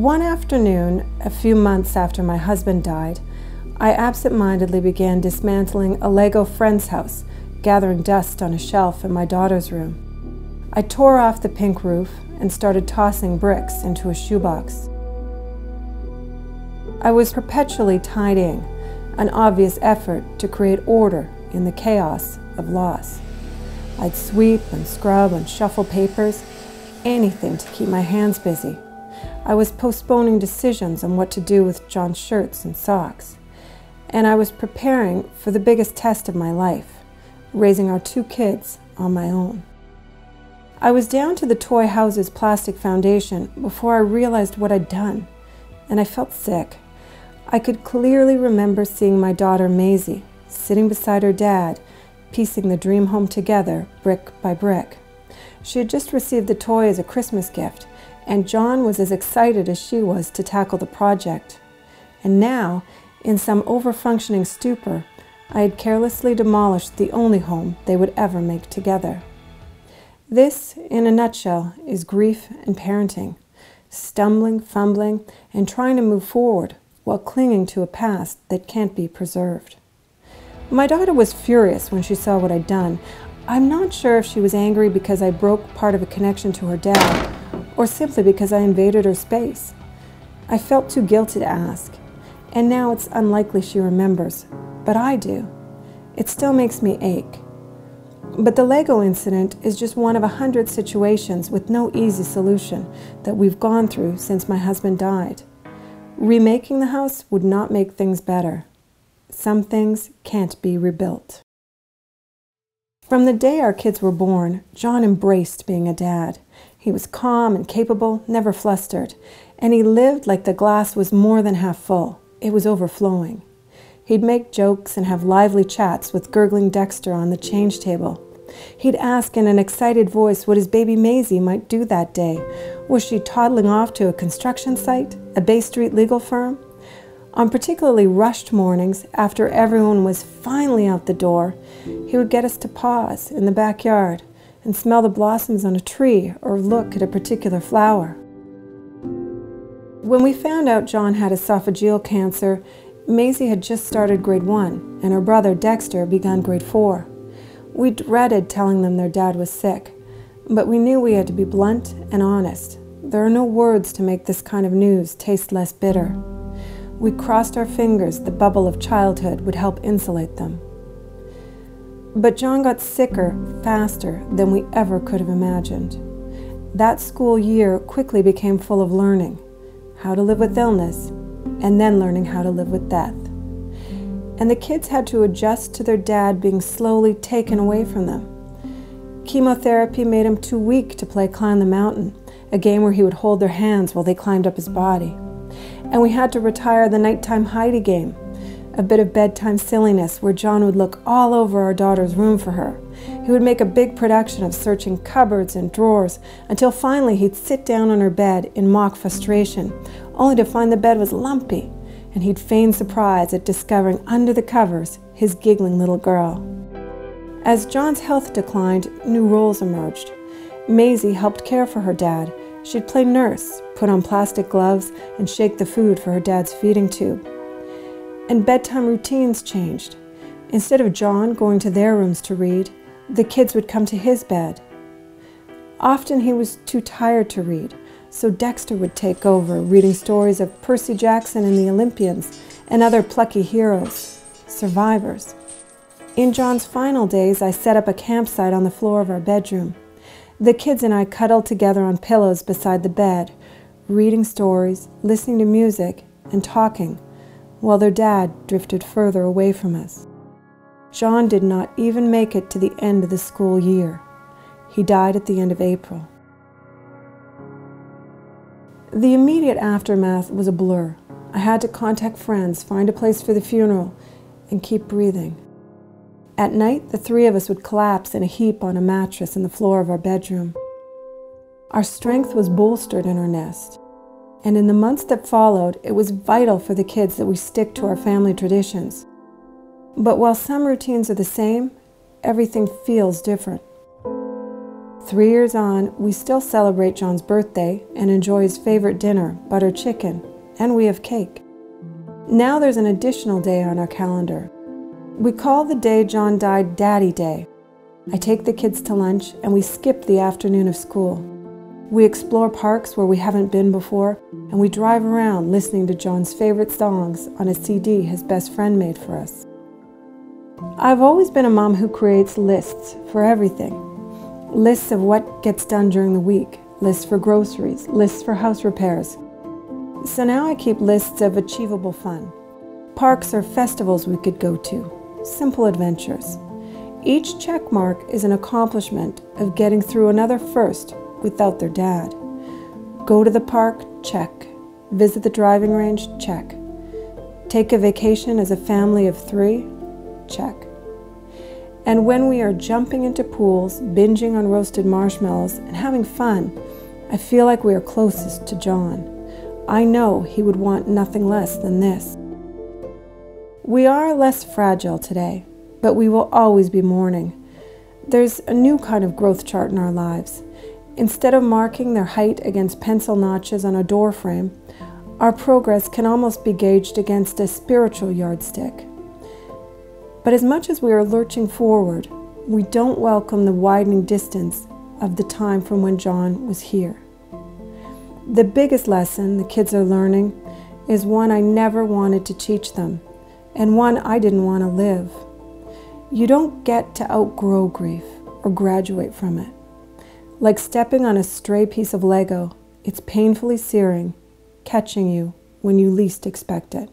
One afternoon, a few months after my husband died, I absent-mindedly began dismantling a Lego friend's house, gathering dust on a shelf in my daughter's room. I tore off the pink roof and started tossing bricks into a shoebox. I was perpetually tidying, an obvious effort to create order in the chaos of loss. I'd sweep and scrub and shuffle papers, anything to keep my hands busy. I was postponing decisions on what to do with John's shirts and socks. And I was preparing for the biggest test of my life, raising our 2 kids on my own. I was down to the toy house's plastic foundation before I realized what I'd done, and I felt sick. I could clearly remember seeing my daughter Maisie sitting beside her dad, piecing the dream home together brick by brick. She had just received the toy as a Christmas gift, and John was as excited as she was to tackle the project. And now, in some over-functioning stupor, I had carelessly demolished the only home they would ever make together. This, in a nutshell, is grief and parenting, stumbling, fumbling, and trying to move forward while clinging to a past that can't be preserved. My daughter was furious when she saw what I'd done. I'm not sure if she was angry because I broke part of a connection to her dad, or simply because I invaded her space. I felt too guilty to ask, and now it's unlikely she remembers, but I do. It still makes me ache. But the Lego incident is just one of 100 situations with no easy solution that we've gone through since my husband died. Remaking the house would not make things better. Some things can't be rebuilt. From the day our kids were born, John embraced being a dad. He was calm and capable, never flustered, and he lived like the glass was more than half full. It was overflowing. He'd make jokes and have lively chats with gurgling Dexter on the change table. He'd ask in an excited voice what his baby Maisie might do that day. Was she toddling off to a construction site, a Bay Street legal firm? On particularly rushed mornings, after everyone was finally out the door, he would get us to pause in the backyard and smell the blossoms on a tree or look at a particular flower. When we found out John had esophageal cancer, Maisie had just started grade 1 and her brother Dexter begun grade 4. We dreaded telling them their dad was sick, but we knew we had to be blunt and honest. There are no words to make this kind of news taste less bitter. We crossed our fingers the bubble of childhood would help insulate them. But John got sicker faster than we ever could have imagined. That school year quickly became full of learning, how to live with illness, and then learning how to live with death. And the kids had to adjust to their dad being slowly taken away from them. Chemotherapy made him too weak to play Climb the Mountain, a game where he would hold their hands while they climbed up his body. And we had to retire the nighttime Heidi game, a bit of bedtime silliness where John would look all over our daughter's room for her. He would make a big production of searching cupboards and drawers until finally he'd sit down on her bed in mock frustration, only to find the bed was lumpy, and he'd feign surprise at discovering under the covers his giggling little girl. As John's health declined, new roles emerged. Maisie helped care for her dad. She'd play nurse, put on plastic gloves, and shake the food for her dad's feeding tube. And bedtime routines changed. Instead of John going to their rooms to read, the kids would come to his bed. Often he was too tired to read, so Dexter would take over, reading stories of Percy Jackson and the Olympians and other plucky heroes, survivors. In John's final days, I set up a campsite on the floor of our bedroom. The kids and I cuddled together on pillows beside the bed, reading stories, listening to music, and talking, while their dad drifted further away from us. John did not even make it to the end of the school year. He died at the end of April. The immediate aftermath was a blur. I had to contact friends, find a place for the funeral, and keep breathing. At night, the 3 of us would collapse in a heap on a mattress in the floor of our bedroom. Our strength was bolstered in our nest, and in the months that followed, it was vital for the kids that we stick to our family traditions. But while some routines are the same, everything feels different. 3 years on, we still celebrate John's birthday and enjoy his favorite dinner, butter chicken, and we have cake. Now there's an additional day on our calendar. We call the day John died Daddy Day. I take the kids to lunch and we skip the afternoon of school. We explore parks where we haven't been before, and we drive around listening to John's favorite songs on a CD his best friend made for us. I've always been a mom who creates lists for everything. Lists of what gets done during the week, lists for groceries, lists for house repairs. So now I keep lists of achievable fun. Parks or festivals we could go to, simple adventures. Each check mark is an accomplishment of getting through another first without their dad. Go to the park, check. Visit the driving range, check. Take a vacation as a family of 3, check. And when we are jumping into pools, binging on roasted marshmallows, and having fun, I feel like we are closest to John. I know he would want nothing less than this. We are less fragile today, but we will always be mourning. There's a new kind of growth chart in our lives. Instead of marking their height against pencil notches on a door frame, our progress can almost be gauged against a spiritual yardstick. But as much as we are lurching forward, we don't welcome the widening distance of the time from when John was here. The biggest lesson the kids are learning is one I never wanted to teach them, and one I didn't want to live. You don't get to outgrow grief or graduate from it. Like stepping on a stray piece of Lego, it's painfully searing, catching you when you least expect it.